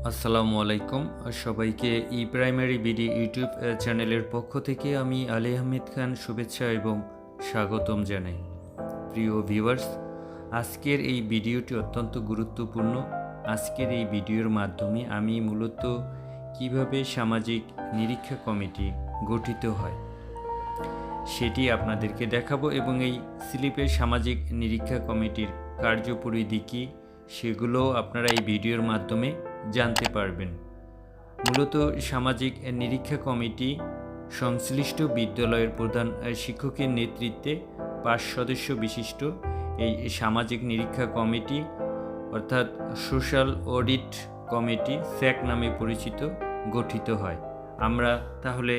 আসসালামু আলাইকুম সবাইকে প্রাইমারি বিডি ইউটিউব চ্যানেলের পক্ষ থেকে আমি আলী আহমেদ খান শুভেচ্ছা এবং স্বাগতম জানাই। প্রিয় ভিউয়ার্স, আজকের এই ভিডিওটি অত্যন্ত গুরুত্বপূর্ণ। আজকের এই ভিডিওর মাধ্যমে আমি মূলত কিভাবে সামাজিক নিরীক্ষা কমিটি গঠিত হয় সেটি আপনাদেরকে দেখাবো এবং এই স্লিপের সামাজিক নিরীক্ষা কমিটির কার্যপরিধি কী সেগুলো আপনারা এই ভিডিওর মাধ্যমে জানতে পারবেন। মূলত সামাজিক নিরীক্ষা কমিটি সংশ্লিষ্ট বিদ্যালয়ের প্রধান শিক্ষকের নেতৃত্বে 5 সদস্য বিশিষ্ট এই সামাজিক নিরীক্ষা কমিটি অর্থাৎ সোশ্যাল অডিট কমিটি স্যাক নামে পরিচিত গঠিত হয়। আমরা তাহলে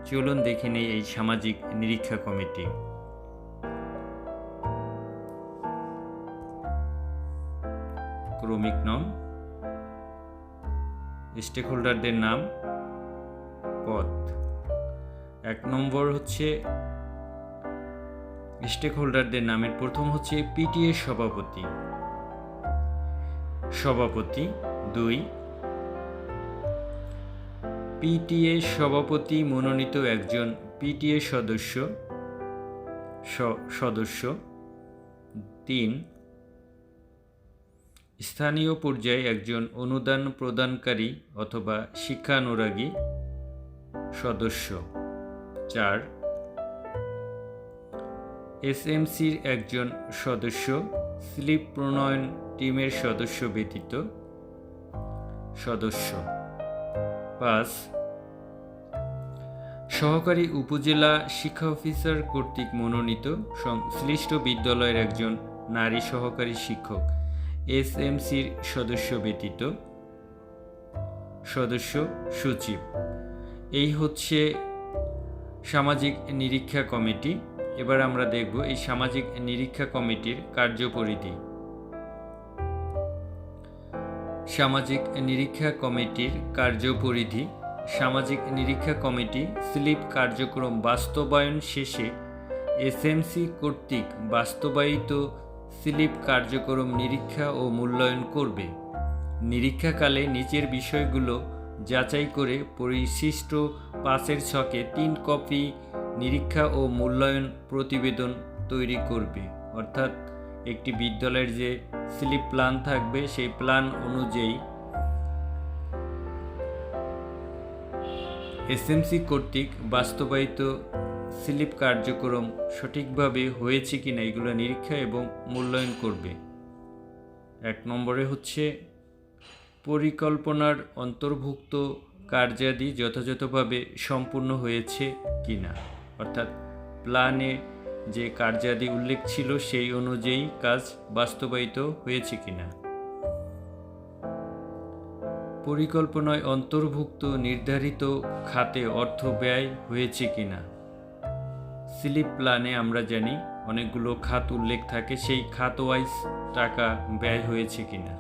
চলুন দেখে নেই এই সামাজিক নিরীক্ষা কমিটি। ক্রমিক নং, স্টেক হোল্ডারদের নাম, পদ। 1 নম্বর হচ্ছে স্টেক হোল্ডারদের নামের প্রথম হচ্ছে পিটিএ সভাপতি 2 পিটিএ সভাপতি মনোনীত একজন পিটিএ সদস্য 3 স্থানীয় পর্যায়ে একজন অনুদান প্রদানকারী অথবা শিক্ষানুরাগী সদস্য 4 এসএমসির একজন সদস্য স্লিপ প্রণয়ন টিমের সদস্য ব্যতীত সদস্য 5 সহকারী উপজেলা শিক্ষা অফিসার কর্তৃক মনোনীত সংশ্লিষ্ট বিদ্যালয়ের একজন নারী সহকারী শিক্ষক এসএমসির সদস্য ব্যতীত সদস্য সচিব। এই হচ্ছে সামাজিক নিরীক্ষা কমিটি। এবার আমরা দেখব এই সামাজিক নিরীক্ষা কমিটির কার্যপরিধি। সামাজিক নিরীক্ষা কমিটির কার্যপরিধি। সামাজিক নিরীক্ষা কমিটি স্লিপ কার্যক্রম বাস্তবায়ন শেষে এসএমসি কর্তৃক বাস্তবায়িত স্লিপ কার্যক্রম নিরীক্ষা ও মূল্যায়ন করবে। নিরীক্ষাকালে নিচের বিষয়গুলো যাচাই করে পরিশিষ্ট 5-এর ছকে 3 কপি নিরীক্ষা ও মূল্যায়ন প্রতিবেদন তৈরি করবে। অর্থাৎ একটি বিদ্যালয়ের যে স্লিপ প্ল্যান থাকবে সেই প্ল্যান অনুযায়ী এসএমসি কর্তৃক বাস্তবায়িত স্লিপ কার্যক্রম সঠিকভাবে হয়েছে কিনা এগুলো নিরীক্ষা এবং মূল্যায়ন করবে। 1 নম্বরে হচ্ছে পরিকল্পনার অন্তর্ভুক্ত কার্যাদি যথাযথভাবে সম্পূর্ণ হয়েছে কিনা, অর্থাৎ প্ল্যানে যে কার্যাদি উল্লেখ ছিল সেই অনুযায়ী কাজ বাস্তবায়িত হয়েছে কিনা। পরিকল্পনায় অন্তর্ভুক্ত নির্ধারিত খাতে অর্থ ব্যয় হয়েছে কিনা। স্লিপ প্ল্যানে আমরা জানি অনেকগুলো খাত উল্লেখ থাকে, সেই খাত ওয়াইজ টাকা ব্যয় হয়েছে কিনা।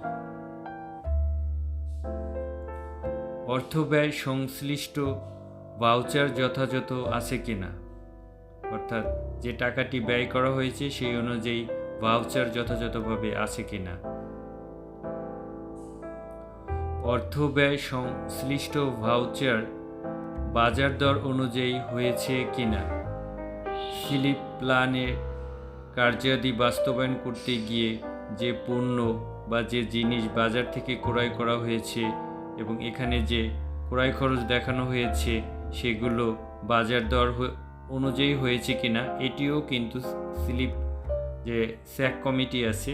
অর্থ ব্যয় সংশ্লিষ্ট ভাউচার যথাযথ আছে কিনা, অর্থাৎ যে টাকাটি ব্যয় করা হয়েছে সেই অনুযায়ী ভাউচার যথাযথভাবে আছে কিনা। অর্থ ব্যয় সংশ্লিষ্ট ভাউচার বাজার দর অনুযায়ী হয়েছে কিনা। স্লিপ প্ল্যানের কার্যাদি বাস্তবায়ন করতে গিয়ে যে পণ্য বা যে জিনিস বাজার থেকে ক্রয় করা হয়েছে এবং এখানে যে ক্রয় খরচ দেখানো হয়েছে সেগুলো বাজার দর অনুযায়ী হয়েছে কিনা এটিও কিন্তু স্লিপ যে স্যাক কমিটি আছে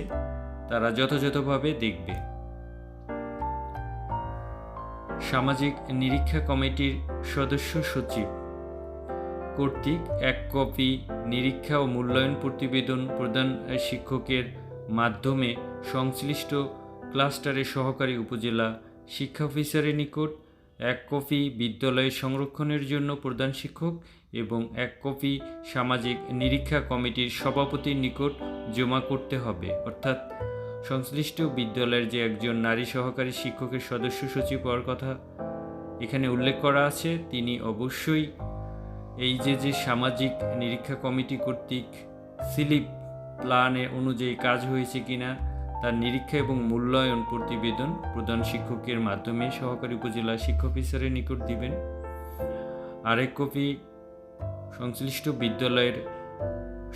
তারা যথাযথভাবে দেখবে। সামাজিক নিরীক্ষা কমিটির সদস্য সচিব কর্তৃক 1 কপি নিরীক্ষা ও মূল্যায়ন প্রতিবেদন প্রদান শিক্ষকের মাধ্যমে সংশ্লিষ্ট ক্লাস্টারের সহকারী উপজেলা শিক্ষা অফিসারের নিকট, 1 কপি বিদ্যালয়ে সংরক্ষণের জন্য প্রধান শিক্ষক এবং 1 কপি সামাজিক নিরীক্ষা কমিটির সভাপতির নিকট জমা করতে হবে। অর্থাৎ সংশ্লিষ্ট বিদ্যালয়ের যে একজন নারী সহকারী শিক্ষকের সদস্য সচিব হওয়ার কথা এখানে উল্লেখ করা আছে, তিনি অবশ্যই এই যে সামাজিক নিরীক্ষা কমিটি কর্তৃক স্লিপ প্ল্যানের অনুযায়ী কাজ হয়েছে কিনা তার নিরীক্ষা এবং মূল্যায়ন প্রতিবেদন প্রধান শিক্ষকের মাধ্যমে সহকারী উপজেলা শিক্ষা অফিসারের নিকট দিবেন। আরেক কপি সংশ্লিষ্ট বিদ্যালয়ের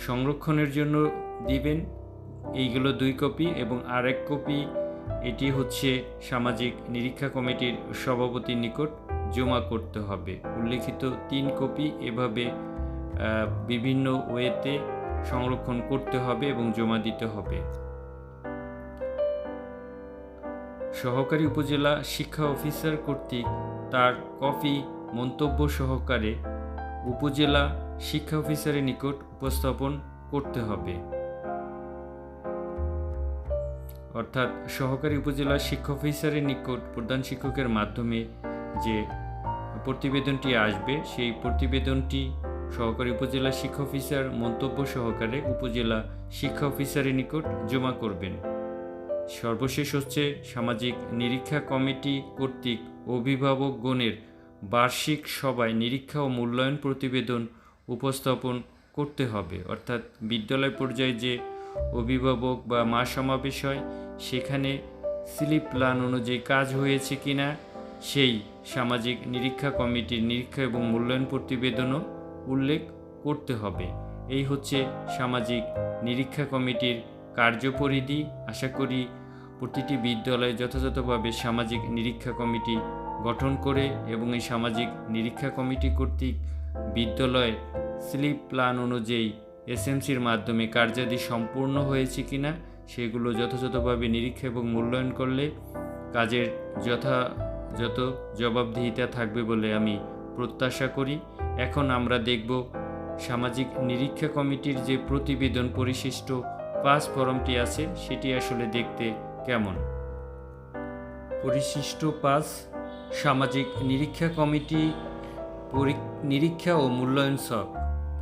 সংরক্ষণের জন্য দিবেন। এইগুলো 2 কপি, এবং আরেক কপি এটি হচ্ছে সামাজিক নিরীক্ষা কমিটির সভাপতির নিকট জমা করতে হবে। উল্লেখিত 3 কপি এভাবে বিভিন্ন ওয়েতে সংরক্ষণ করতে হবে এবং জমা দিতে হবে। সহকারী উপজেলা শিক্ষা অফিসার কর্তৃক তার কপি মন্তব্য সহকারে উপজেলা শিক্ষা অফিসারের নিকট উপস্থাপন করতে হবে। অর্থাৎ সহকারী উপজেলা শিক্ষা অফিসারের নিকট প্রধান শিক্ষকের মাধ্যমে যে প্রতিবেদনটি আসবে, সেই প্রতিবেদনটি সহকারী উপজেলা শিক্ষা অফিসার মন্তব্য সহকারে উপজেলা শিক্ষা অফিসারের নিকট জমা করবেন। সর্বশেষ হচ্ছে সামাজিক নিরীক্ষা কমিটি কর্তৃক অভিভাবকগণের বার্ষিক সভায় নিরীক্ষা ও মূল্যায়ন প্রতিবেদন উপস্থাপন করতে হবে। অর্থাৎ বিদ্যালয় পর্যায়ে যে অভিভাবক বা মা সমাবেশ হয়, সেখানে স্লিপ প্ল্যান অনুযায়ী কাজ হয়েছে কিনা সেই সামাজিক নিরীক্ষা কমিটির নিরীক্ষা এবং মূল্যায়ন প্রতিবেদনও উল্লেখ করতে হবে। এই হচ্ছে সামাজিক নিরীক্ষা কমিটির কার্যপরিধি। আশা করি প্রতিটি বিদ্যালয়ে যথাযথভাবে সামাজিক নিরীক্ষা কমিটি গঠন করে এবং এই সামাজিক নিরীক্ষা কমিটি কর্তৃক বিদ্যালয়ের স্লিপ প্ল্যান অনুযায়ী এসএমসির মাধ্যমে কার্যাদি সম্পূর্ণ হয়েছে কিনা সেগুলো যথাযথভাবে নিরীক্ষা এবং মূল্যায়ন করলে কাজের যথাযথ জবাবদিহিতা থাকবে বলে আমি প্রত্যাশা করি। এখন আমরা দেখব সামাজিক নিরীক্ষা কমিটির যে প্রতিবেদন পরিশিষ্ট 5 ফরমটি আছে সেটি আসলে দেখতে কেমন। পরিশিষ্ট 5 সামাজিক নিরীক্ষা কমিটি নিরীক্ষা ও মূল্যায়ন ছক।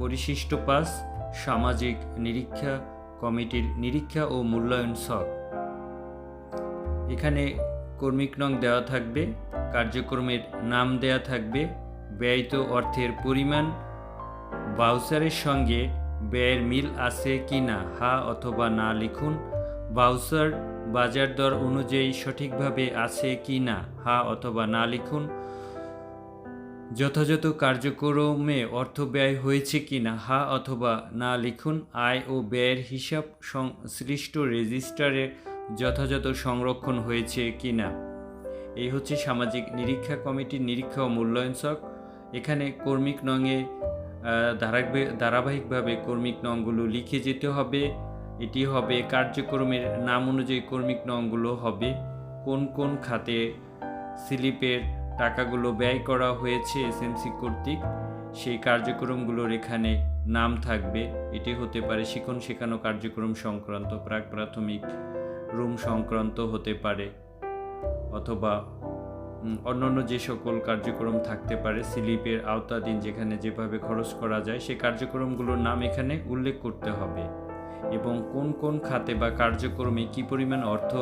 পরিশিষ্ট 5 সামাজিক নিরীক্ষা কমিটির নিরীক্ষা ও মূল্যায়ন ছক। এখানে কর্মিক নং দেওয়া থাকবে, কার্যক্রমের নাম দেওয়া থাকবে, ব্যয়িত অর্থের পরিমাণ, ভাউচারের সঙ্গে ব্যয়ের মিল আছে কি না হা অথবা না লিখুন। ভাউচার বাজার দর অনুযায়ী সঠিকভাবে আছে কি না হা অথবা না লিখুন। যথাযথ কার্যক্রমে অর্থ ব্যয় হয়েছে কি না হা অথবা না লিখুন। আয় ও ব্যয়ের হিসাব সংশ্লিষ্ট রেজিস্টারে যথাযথ সংরক্ষণ হয়েছে কি না। এই হচ্ছে সামাজিক নিরীক্ষা কমিটির নিরীক্ষা ও মূল্যায়ন ছক। এখানে কর্মিক নংয়ে ধারাবাহিকভাবে কর্মিক নংগুলো লিখে যেতে হবে। এটি হবে কার্যক্রমের নাম অনুযায়ী কর্মিক নংগুলো হবে কোন কোন খাতে স্লিপের টাকাগুলো ব্যয় করা হয়েছে এসএমসি কর্তৃক, সেই কার্যক্রমগুলোর এখানে নাম থাকবে। এটি হতে পারে শিক্ষণ শেখানো কার্যক্রম সংক্রান্ত, প্রাক প্রাথমিক রুম সংক্রান্ত হতে পারে, অথবা অন্যান্য যে সকল কার্যক্রম থাকতে পারে স্লিপের আওতাধীন যেখানে যেভাবে খরচ করা যায় সেই কার্যক্রমগুলোর নাম এখানে উল্লেখ করতে হবে, এবং কোন কোন খাতে বা কার্যক্রমে কী পরিমাণ অর্থ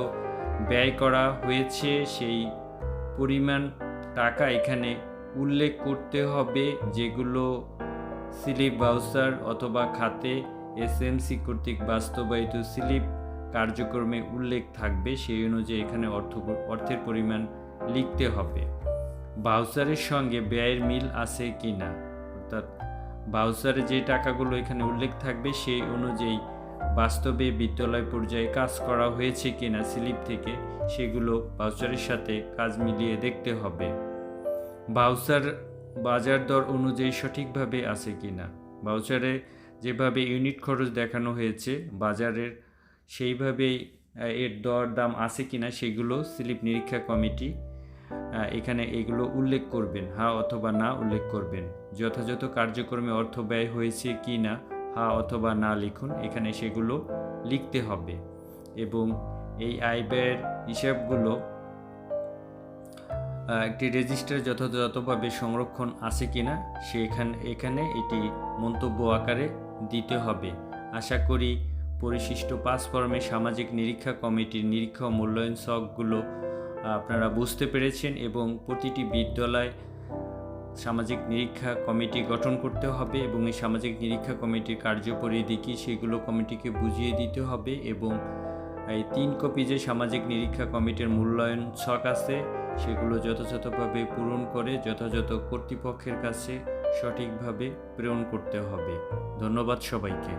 ব্যয় করা হয়েছে সেই পরিমাণ টাকা এখানে উল্লেখ করতে হবে, যেগুলো স্লিপ ভাউচার অথবা খাতে এসএমসি কর্তৃক বাস্তবায়িত স্লিপ কার্যক্রমে উল্লেখ থাকবে। সেই অনুযায়ী এখানে অর্থের পরিমাণ লিখতে হবে। ভাউচারের সঙ্গে ব্যয়ের মিল আছে কি না, অর্থাৎ ভাউচারে যে টাকাগুলো এখানে উল্লেখ থাকবে সেই অনুযায়ী বাস্তবে বিদ্যালয় পর্যায়ে কাজ করা হয়েছে কিনা স্লিপ থেকে সেগুলো ভাউচারের সাথে কাজ মিলিয়ে দেখতে হবে। ভাউচার বাজার দর অনুযায়ী সঠিকভাবে আছে কিনা, ভাউচারে যেভাবে ইউনিট খরচ দেখানো হয়েছে বাজারের সেইভাবেই এর দর দাম আছে কিনা সেগুলো স্লিপ নিরীক্ষা কমিটি এখানে এগুলো উল্লেখ করবেন, হা অথবা না উল্লেখ করবেন। যথাযথ কার্যক্রমে অর্থ ব্যয় হয়েছে কি না হা অথবা না লিখুন, এখানে সেগুলো লিখতে হবে। এবং এই আয় ব্যয়ের হিসাবগুলো একটি রেজিস্টারে যথাযথভাবে সংরক্ষণ আছে কিনা এখানে এটি মন্তব্য আকারে দিতে হবে। আশা করি পরিশিষ্ট 5 ফরমে সামাজিক নিরীক্ষা কমিটির নিরীক্ষা ও মূল্যায়ন ছকগুলো আপনারা বুঝতে পেরেছেন, এবং প্রতিটি বিদ্যালয় সামাজিক নিরীক্ষা কমিটি গঠন করতে হবে এবং এই সামাজিক নিরীক্ষা কমিটির কার্যপরিধি কী সেগুলো কমিটিকে বুঝিয়ে দিতে হবে, এবং এই 3 কপি যে সামাজিক নিরীক্ষা কমিটির মূল্যায়ন ছক আছে সেগুলো যথাযথভাবে পূরণ করে যথাযথ কর্তৃপক্ষের কাছে সঠিকভাবে প্রেরণ করতে হবে। ধন্যবাদ সবাইকে।